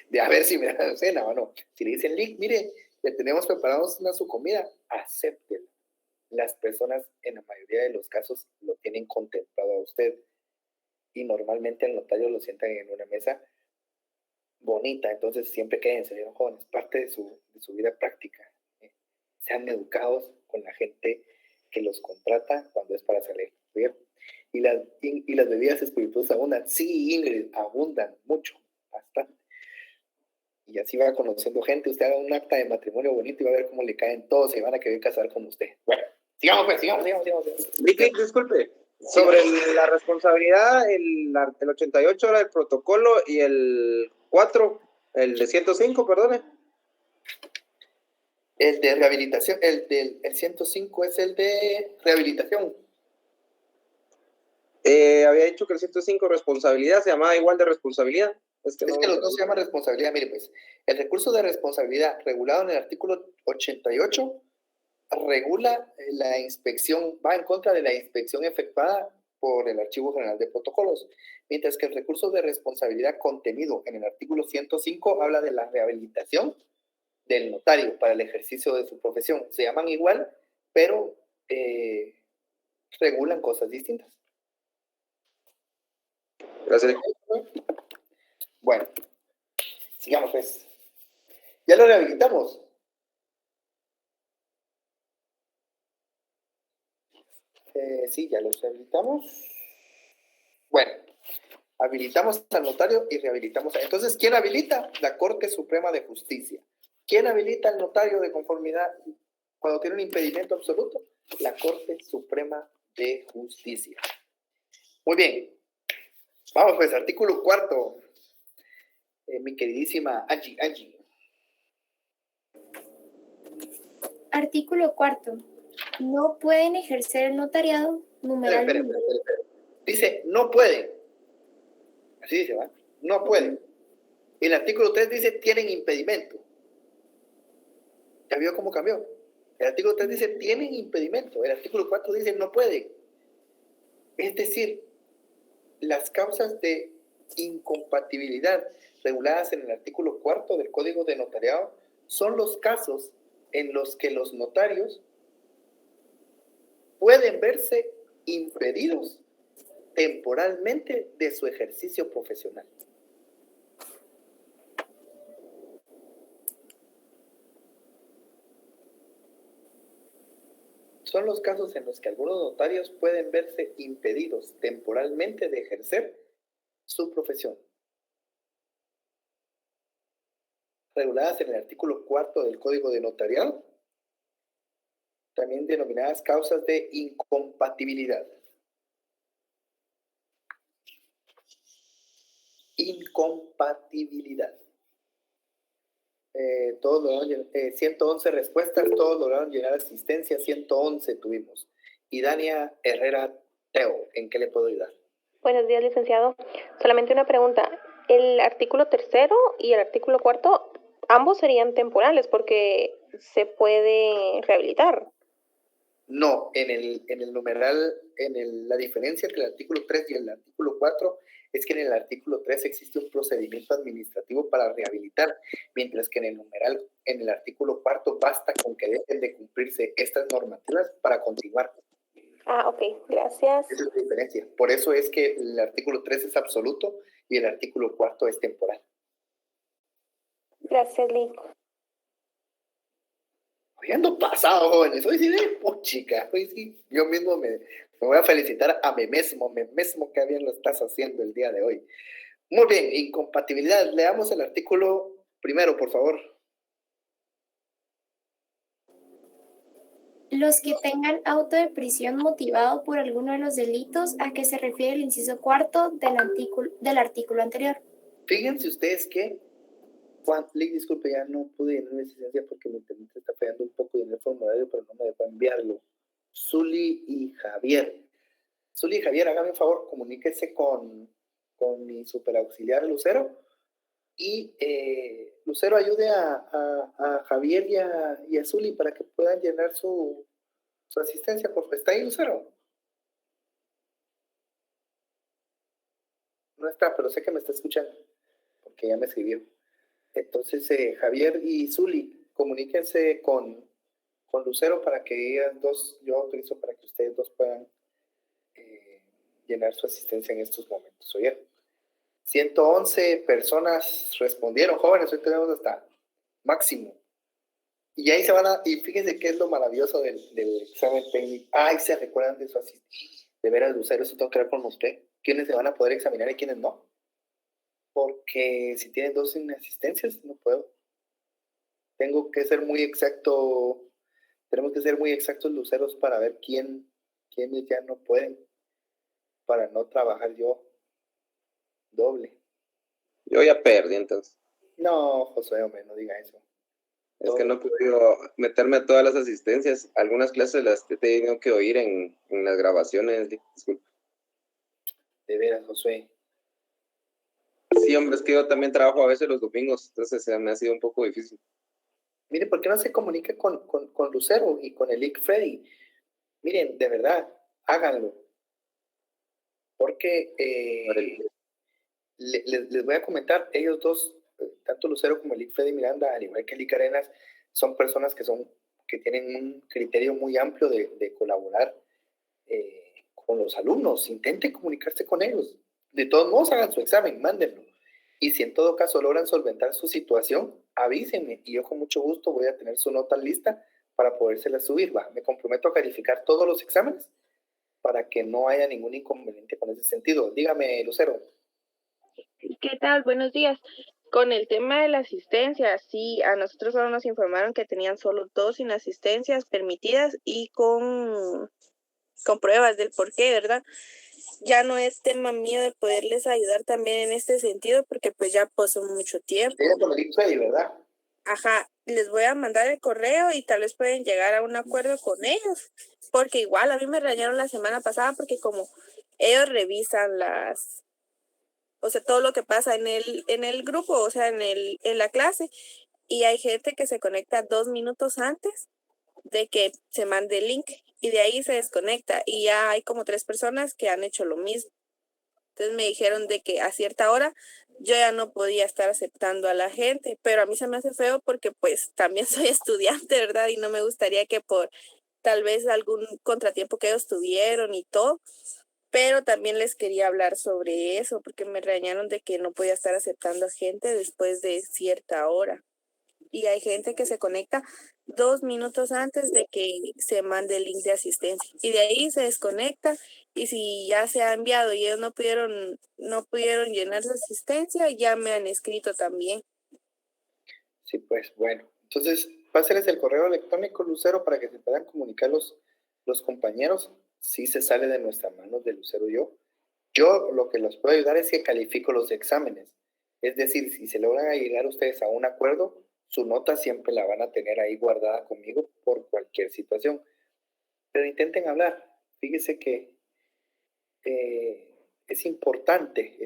de a ver si me dan cena o no. Si le dicen, Lick, mire, le tenemos preparados su comida, acéptelo. Las personas en la mayoría de los casos lo tienen contemplado a usted y normalmente el notario lo sientan en una mesa bonita, entonces siempre quédense, jóvenes, parte de su vida práctica. Sean educados con la gente que los contrata cuando es para salir. ¿Bien? Y las bebidas espirituosas abundan. Sí, Ingrid, abundan mucho, bastante. Y así va conociendo gente. Usted haga un acta de matrimonio bonito y va a ver cómo le caen todos y van a querer casar con usted. Bueno, sigamos pues, sigamos. Lick, disculpe. Sobre la responsabilidad, el 88 era el protocolo y el 4, el de 105, perdone. El de rehabilitación, el 105 es el de rehabilitación. Había dicho que el 105 responsabilidad se llamaba igual de responsabilidad. Es que los dos se llaman responsabilidad. Mire, pues, el recurso de responsabilidad regulado en el artículo 88 regula la inspección, va en contra de la inspección efectuada por el Archivo General de Protocolos, mientras que el recurso de responsabilidad contenido en el artículo 105 habla de la rehabilitación del notario para el ejercicio de su profesión. Se llaman igual, pero regulan cosas distintas. Gracias. Bueno, sigamos pues. ¿Ya lo rehabilitamos? Sí, ya lo rehabilitamos. Bueno, habilitamos al notario y rehabilitamos. Entonces, ¿quién habilita? La Corte Suprema de Justicia. ¿Quién habilita al notario de conformidad cuando tiene un impedimento absoluto? La Corte Suprema de Justicia. Muy bien. Vamos pues, artículo 4. Mi queridísima Angie. Artículo 4. No pueden ejercer el notariado, numeral. Espera. Dice, no pueden. Así dice, ¿va? No pueden. El artículo 3 dice, tienen impedimento. ¿Ya vio cómo cambió? El artículo 3 dice, tienen impedimento. El artículo 4 dice, no pueden. Es decir, las causas de incompatibilidad reguladas en el artículo 4 del Código de Notariado son los casos en los que los notarios pueden verse impedidos temporalmente de su ejercicio profesional. Son los casos en los que algunos notarios pueden verse impedidos temporalmente de ejercer su profesión. Reguladas en el artículo 4 del Código de Notariado, también denominadas causas de incompatibilidad. Incompatibilidad. Todos lograron 111 respuestas, todos lograron llenar asistencia, 111 tuvimos. Y Dania Herrera Teo, ¿en qué le puedo ayudar? Buenos días, licenciado. Solamente una pregunta. El artículo 3 y el artículo 4, ambos serían temporales porque se puede rehabilitar. No, en el numeral, la diferencia entre el artículo 3 y el artículo 4 es que en el artículo 3 existe un procedimiento administrativo para rehabilitar, mientras que en el artículo 4 basta con que dejen de cumplirse estas normativas para continuar. Ok, gracias. Esa es la diferencia. Por eso es que el artículo 3 es absoluto y el artículo 4 es temporal. Gracias, Lick. Hoy ando pasado, jóvenes. Hoy sí de chica. Hoy sí, yo mismo me voy a felicitar a mí mismo que bien lo estás haciendo el día de hoy. Muy bien, incompatibilidad. Leamos el artículo primero, por favor. Los que tengan auto de prisión motivado por alguno de los delitos a que se refiere el inciso 4 del artículo anterior. Fíjense ustedes que Lick, disculpe, ya no pude llenar mi licencia porque mi internet está fallando un poco y en el formulario, pero no me dejó enviarlo. Zuli y Javier, hágame un favor, comuníquese con mi superauxiliar Lucero y Lucero ayude a Javier y a Zuli para que puedan llenar su asistencia. ¿Está ahí, Lucero? no está, pero sé que me está escuchando, porque ya me escribió. Entonces, Javier y Zuli, comuníquense con Lucero para que ellas dos, yo autorizo para que ustedes dos puedan llenar su asistencia en estos momentos. Oye, 111 personas respondieron, jóvenes, hoy tenemos hasta máximo. Y ahí se van a, y fíjense qué es lo maravilloso del examen técnico. Ay, se recuerdan de su asistencia. De veras, Lucero, eso tengo que ver con usted. ¿Quiénes se van a poder examinar y quiénes no? Porque si tienen 2 inasistencias, no puedo. Tengo que ser muy exacto, tenemos que ser muy exactos, Luceros, para ver quiénes ya no pueden, para no trabajar yo doble. Yo ya perdí, entonces. No, Josué, hombre, no diga eso. Es que no he podido meterme a todas las asistencias. Algunas clases las he tenido que oír en las grabaciones. Disculpe. De veras, Josué. Sí, hombre, es que yo también trabajo a veces los domingos, entonces me ha sido un poco difícil. Mire, ¿por qué no se comunica con Lucero y con el IC Freddy? Miren, de verdad, háganlo. Porque les voy a comentar, ellos dos, tanto Lucero como el IC Freddy Miranda, al igual que el IC Arenas, son personas que tienen un criterio muy amplio de colaborar con los alumnos. Intenten comunicarse con ellos. De todos modos, hagan su examen, mándenlo. Y si en todo caso logran solventar su situación, avísenme y yo con mucho gusto voy a tener su nota lista para podérsela subir. Me comprometo a calificar todos los exámenes para que no haya ningún inconveniente con ese sentido. Dígame, Lucero. ¿Qué tal? Buenos días. Con el tema de la asistencia, sí, a nosotros solo nos informaron que tenían solo 2 inasistencias permitidas y con pruebas del por qué, ¿verdad? Ya no es tema mío de poderles ayudar también en este sentido, porque pues ya pasó mucho tiempo. Con el ICFEI, ¿verdad? Ajá, les voy a mandar el correo y tal vez pueden llegar a un acuerdo con ellos, porque igual a mí me regañaron la semana pasada porque como ellos revisan o sea, todo lo que pasa en el grupo, o sea, en la clase, y hay gente que se conecta 2 minutos antes de que se mande el link y de ahí se desconecta y ya hay como 3 personas que han hecho lo mismo. Entonces me dijeron de que a cierta hora yo ya no podía estar aceptando a la gente, pero a mí se me hace feo porque pues también soy estudiante, ¿verdad? Y no me gustaría que por tal vez algún contratiempo que ellos tuvieron y todo, pero también les quería hablar sobre eso porque me regañaron de que no podía estar aceptando a gente después de cierta hora. Y hay gente que se conecta 2 minutos antes de que se mande el link de asistencia y de ahí se desconecta y si ya se ha enviado y ellos no pudieron llenar su asistencia, ya me han escrito también. Sí, pues bueno, entonces pásenles el correo electrónico, Lucero, para que se puedan comunicar los compañeros. Si se sale de nuestras manos de Lucero y yo lo que los puedo ayudar es que califico los exámenes, es decir, si se logran llegar ustedes a un acuerdo, su nota siempre la van a tener ahí guardada conmigo por cualquier situación. Pero intenten hablar. Fíjese que es importante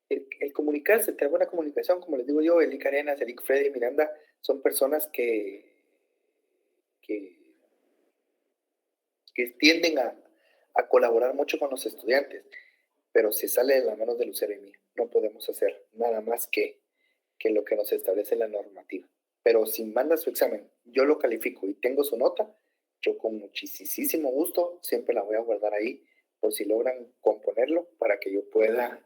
el comunicarse, tener buena comunicación. Como les digo yo, el IC Arenas, el IC Freddy Miranda, son personas que tienden a colaborar mucho con los estudiantes. Pero si sale de las manos de Lucero y mí, no podemos hacer nada más que lo que nos establece la normativa. Pero si manda su examen, yo lo califico y tengo su nota, yo con muchísimo gusto siempre la voy a guardar ahí por si logran componerlo para que yo pueda,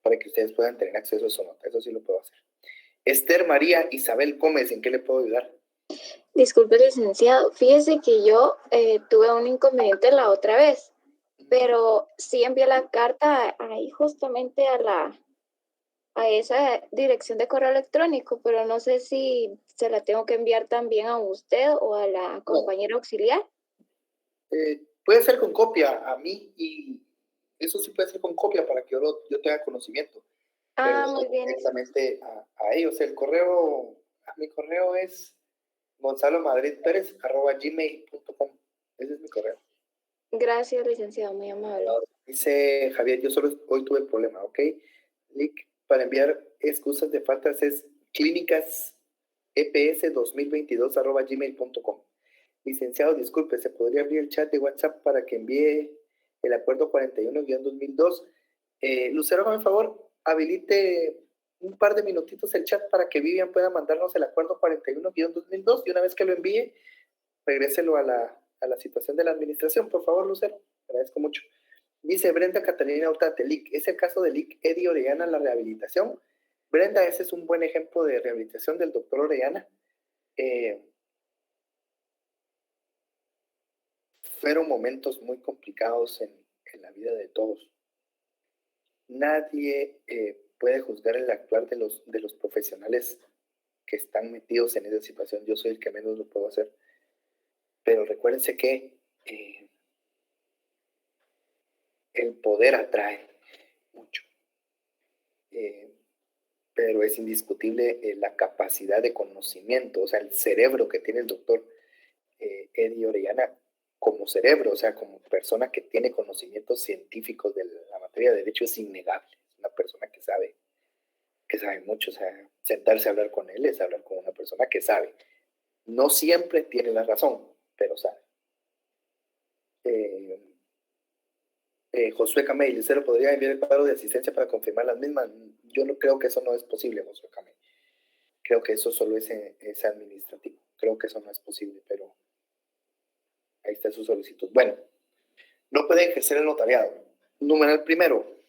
para que ustedes puedan tener acceso a su nota. Eso sí lo puedo hacer. Esther María Isabel Gómez, ¿en qué le puedo ayudar? Disculpe, licenciado. Fíjese que yo tuve un inconveniente la otra vez, pero sí envié la carta ahí justamente a esa dirección de correo electrónico, pero no sé si se la tengo que enviar también a usted o a la compañera auxiliar. Puede ser con copia a mí y eso sí puede ser con copia para que yo tenga conocimiento. Ah, muy bien. Directamente a ellos. Mi correo es gonzalomadridperez@gmail.com. Ese es mi correo. Gracias, licenciado, muy amable. Dice Javier, yo solo hoy tuve el problema, ¿ok? Link para enviar excusas de faltas es clínicaseps2022@gmail.com. Licenciado, disculpe, ¿se podría abrir el chat de WhatsApp para que envíe el acuerdo 41-2002 Lucero, por favor, habilite un par de minutitos el chat para que Vivian pueda mandarnos el acuerdo 41-2002 y una vez que lo envíe, regréselo a la situación de la administración, por favor, Lucero. Agradezco mucho. Dice Brenda Catalina Autate, LIC, ¿es el caso de LIC Eddie Orellana la rehabilitación? Brenda, ese es un buen ejemplo de rehabilitación del doctor Orellana. Fueron momentos muy complicados en la vida de todos. Nadie puede juzgar el actuar de los profesionales que están metidos en esa situación. Yo soy el que menos lo puedo hacer. Pero recuérdense que el poder atrae mucho. Pero es indiscutible la capacidad de conocimiento, o sea, el cerebro que tiene el doctor Eddie Orellana como cerebro, o sea, como persona que tiene conocimientos científicos de la materia de derecho es innegable. Es una persona que sabe mucho, o sea, sentarse a hablar con él es hablar con una persona que sabe. No siempre tiene la razón, pero sabe. Josué Camey, Lucero, ¿podría enviar el cuadro de asistencia para confirmar las mismas? Yo no creo que eso no es posible, Josué Camey. Creo que eso solo es administrativo. Creo que eso no es posible, pero ahí está su solicitud. Bueno, no pueden ejercer el notariado. Numeral primero,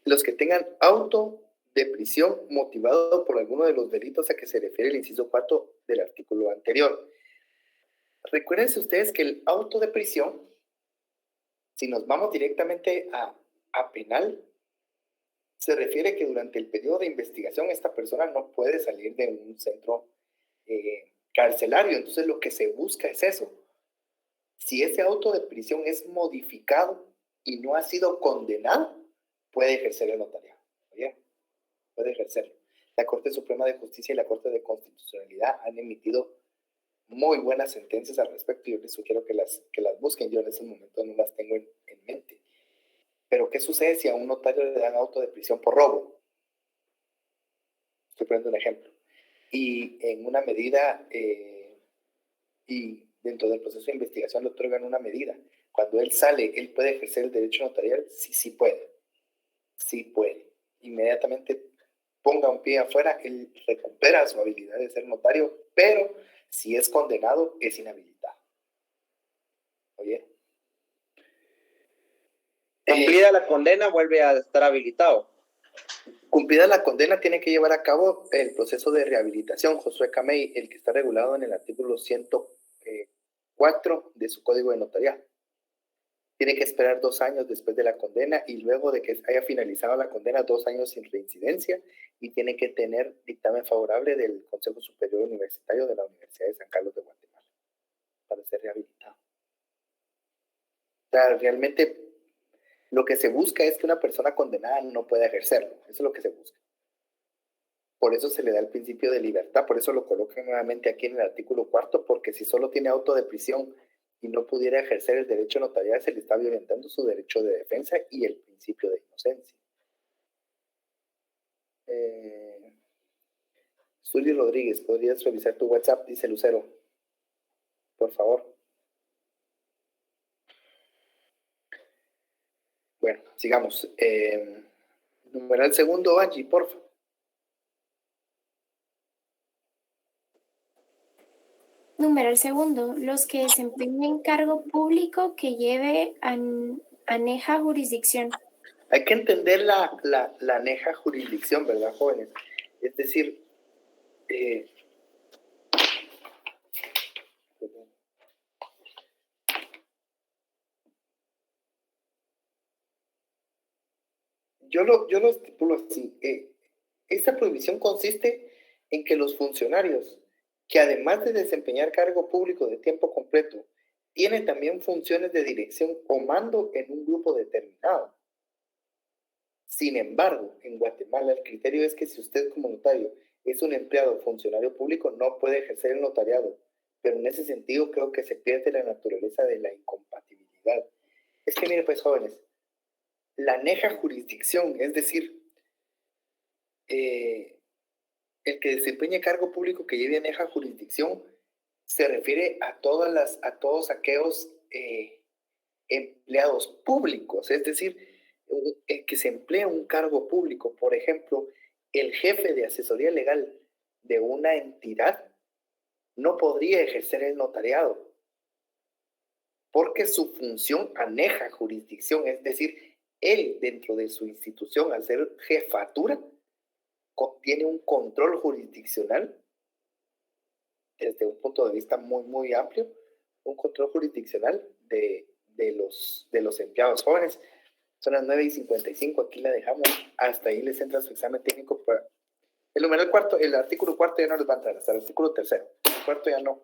los que tengan auto de prisión motivado por alguno de los delitos a que se refiere el inciso 4 del artículo anterior. Recuérdense ustedes que el auto de prisión, si nos vamos directamente a penal, se refiere que durante el periodo de investigación esta persona no puede salir de un centro carcelario. Entonces lo que se busca es eso. Si ese auto de prisión es modificado y no ha sido condenado, puede ejercer el notariado. ¿Bien? Puede ejercerlo. La Corte Suprema de Justicia y la Corte de Constitucionalidad han emitido muy buenas sentencias al respecto. Yo les sugiero que las busquen. Yo en ese momento no las tengo en mente. Pero ¿qué sucede si a un notario le dan auto de prisión por robo? Estoy poniendo un ejemplo. Y en una medida, y dentro del proceso de investigación le otorgan una medida. Cuando él sale, ¿él puede ejercer el derecho notarial? Sí puede. Sí puede. Inmediatamente ponga un pie afuera, él recupera su habilidad de ser notario, pero si es condenado, es inhabilitado. Oye. Cumplida la condena, vuelve a estar habilitado. Cumplida la condena, tiene que llevar a cabo el proceso de rehabilitación, Josué Camey, el que está regulado en el artículo 104 de su Código de Notariado. Tiene que esperar 2 años después de la condena y luego de que haya finalizado la condena, 2 años sin reincidencia, y tiene que tener dictamen favorable del Consejo Superior Universitario de la Universidad de San Carlos de Guatemala para ser rehabilitado. O sea, realmente lo que se busca es que una persona condenada no pueda ejercerlo. Eso es lo que se busca. Por eso se le da el principio de libertad, por eso lo colocan nuevamente aquí en el artículo 4, porque si solo tiene auto de prisión y no pudiera ejercer el derecho notarial, se le está violentando su derecho de defensa y el principio de inocencia. Zully Rodríguez, ¿podrías revisar tu WhatsApp? Dice Lucero. Por favor. Bueno, sigamos. Numeral segundo, Angie, por favor. Numeral segundo, los que desempeñen cargo público que lleve aneja jurisdicción. Hay que entender la aneja jurisdicción, ¿verdad, jóvenes? Es decir, yo lo estipulo así. Esta prohibición consiste en que los funcionarios que además de desempeñar cargo público de tiempo completo, tienen también funciones de dirección o mando en un grupo determinado. Sin embargo, en Guatemala el criterio es que si usted como notario es un empleado o funcionario público, no puede ejercer el notariado. Pero en ese sentido creo que se pierde la naturaleza de la incompatibilidad. Es que miren pues, jóvenes, la aneja jurisdicción, es decir, el que desempeñe cargo público que lleve aneja jurisdicción se refiere a todos aquellos empleados públicos, es decir, que se emplea un cargo público, por ejemplo, el jefe de asesoría legal de una entidad no podría ejercer el notariado porque su función aneja jurisdicción, es decir, él dentro de su institución, al ser jefatura, tiene un control jurisdiccional desde un punto de vista muy amplio, un control jurisdiccional de los empleados jóvenes. Son las 9:55, aquí la dejamos, hasta ahí les entra su examen técnico. El numeral cuarto, el artículo cuarto ya no les va a entrar, hasta el artículo tercero, el cuarto ya no.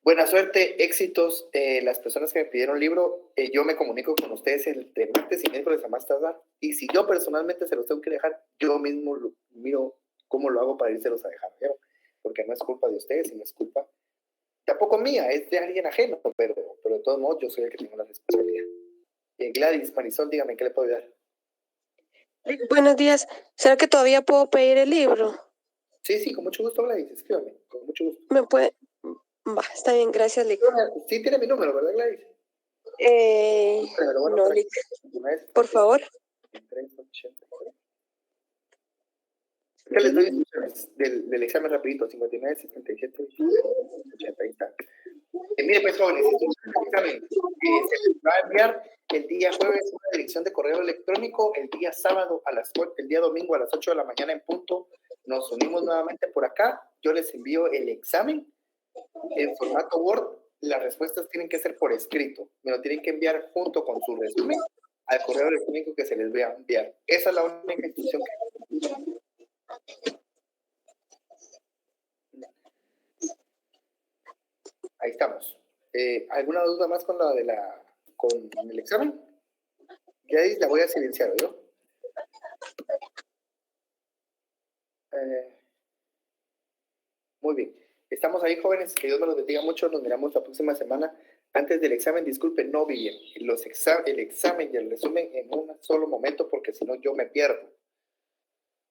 Buena suerte, éxitos, las personas que me pidieron libro, yo me comunico con ustedes entre martes y miércoles a más tardar, y si yo personalmente se los tengo que dejar, yo mismo miro cómo lo hago para irselos a dejar, ¿vieron? Porque no es culpa de ustedes y no es culpa tampoco mía, es de alguien ajeno, pero de todos modos yo soy el que tengo la responsabilidad. Gladys, Marisol, dígame, ¿qué le puedo ayudar? Buenos días. ¿Será que todavía puedo pedir el libro? Sí, con mucho gusto, Gladys, escríbame, con mucho gusto. ¿Me puede? Va, está bien, gracias, Lick. Sí, tiene mi número, ¿verdad, Gladys? No, Lick. Por favor. ¿Qué les doy instrucciones del examen rapidito? 59, 77, 80, ahí está. Mire, pues, jóvenes, el examen se les va a enviar el día jueves una dirección de correo electrónico, el día sábado el día domingo a las 8 de la mañana en punto. Nos unimos nuevamente por acá. Yo les envío el examen en formato Word. Las respuestas tienen que ser por escrito. Me lo tienen que enviar junto con su resumen al correo electrónico que se les va a enviar. Esa es la única instrucción que... Ahí estamos. ¿Alguna duda más con el examen? Ya la voy a silenciar, ¿no? Muy bien. Estamos ahí, jóvenes. Que Dios me los bendiga mucho. Nos miramos la próxima semana. Antes del examen, disculpen, no vi el examen y el resumen en un solo momento, porque si no yo me pierdo.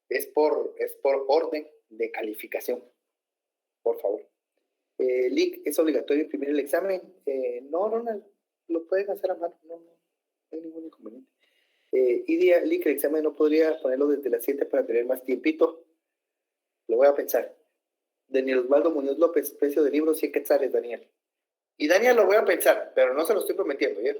Es por orden de calificación. Por favor. Lick, ¿es obligatorio imprimir el examen? No, Ronald, lo pueden hacer a mano, no hay ningún inconveniente. Idia, Lick, el examen no podría ponerlo desde las 7 para tener más tiempito. Lo voy a pensar. Daniel Osvaldo Muñoz López, precio del libro 100 quetzales, Daniel. Y Daniel lo voy a pensar, pero no se lo estoy prometiendo, ¿ya?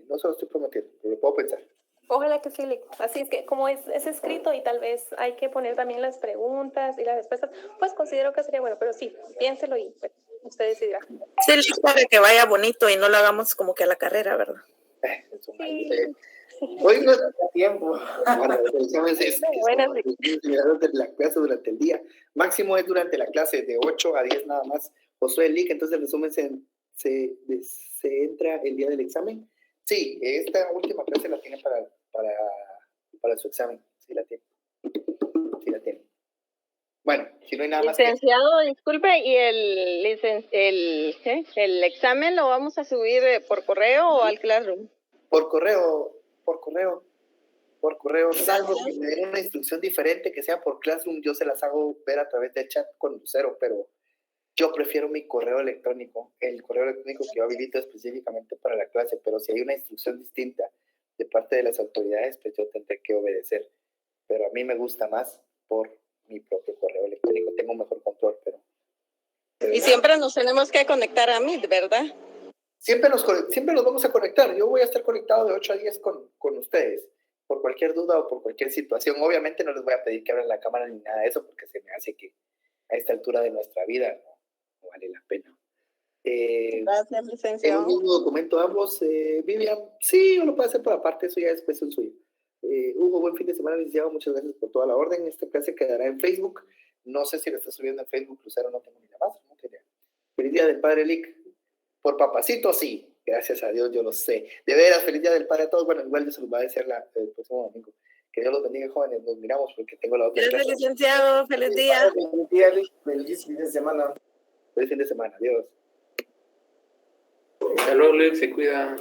No se lo estoy prometiendo, pero lo puedo pensar. Ojalá que sí, Lick. Así es que como es escrito y tal vez hay que poner también las preguntas y las respuestas, pues considero que sería bueno, pero sí, piénselo y pues, usted decidirá. Sí, Lick, para que vaya bonito y no lo hagamos como que a la carrera, ¿verdad? Sí. Hoy no está tiempo. Bueno, el examen es la clase durante el día. Máximo es durante la clase de 8 a 10 nada más. Josué Lick, entonces el resumen se entra el día del examen. Sí, esta última clase la tiene para su examen. Sí la tiene. Bueno, si no hay nada más. Licenciado, disculpe, ¿y el examen lo vamos a subir por correo o al Classroom? Por correo, salvo que me den una instrucción diferente que sea por Classroom, yo se las hago ver a través del chat con Lucero, pero yo prefiero mi correo electrónico, el correo electrónico que yo habilito específicamente para la clase, pero si hay una instrucción distinta de parte de las autoridades, pues yo tendré que obedecer. Pero a mí me gusta más por mi propio correo electrónico, tengo un mejor control, pero y siempre nos tenemos que conectar a Meet, ¿verdad? Siempre nos vamos a conectar. Yo voy a estar conectado de 8 a 10 con ustedes, por cualquier duda o por cualquier situación. Obviamente no les voy a pedir que abran la cámara ni nada de eso, porque se me hace que a esta altura de nuestra vida no vale la pena. Gracias, licenciado. ¿El mismo documento ambos? Vivian, sí, uno puede hacer por aparte, eso ya es cuestión suya. Hugo, buen fin de semana, licenciado. Muchas gracias por toda la orden. Esta clase quedará en Facebook. No sé si lo está subiendo en Facebook, Lucero, no tengo ni la más. No tenía. Feliz día del Padre Lick. Por papacito, sí. Gracias a Dios, yo lo sé. De veras, feliz día del Padre a todos. Bueno, igual yo se los voy a decir el próximo domingo. Que Dios los bendiga, jóvenes. Nos miramos porque tengo la otra clase. Gracias, licenciado. Feliz día. Feliz día, Lick. Feliz fin de semana. Feliz fin de semana. Adiós. Hasta luego, Lick. Se cuida.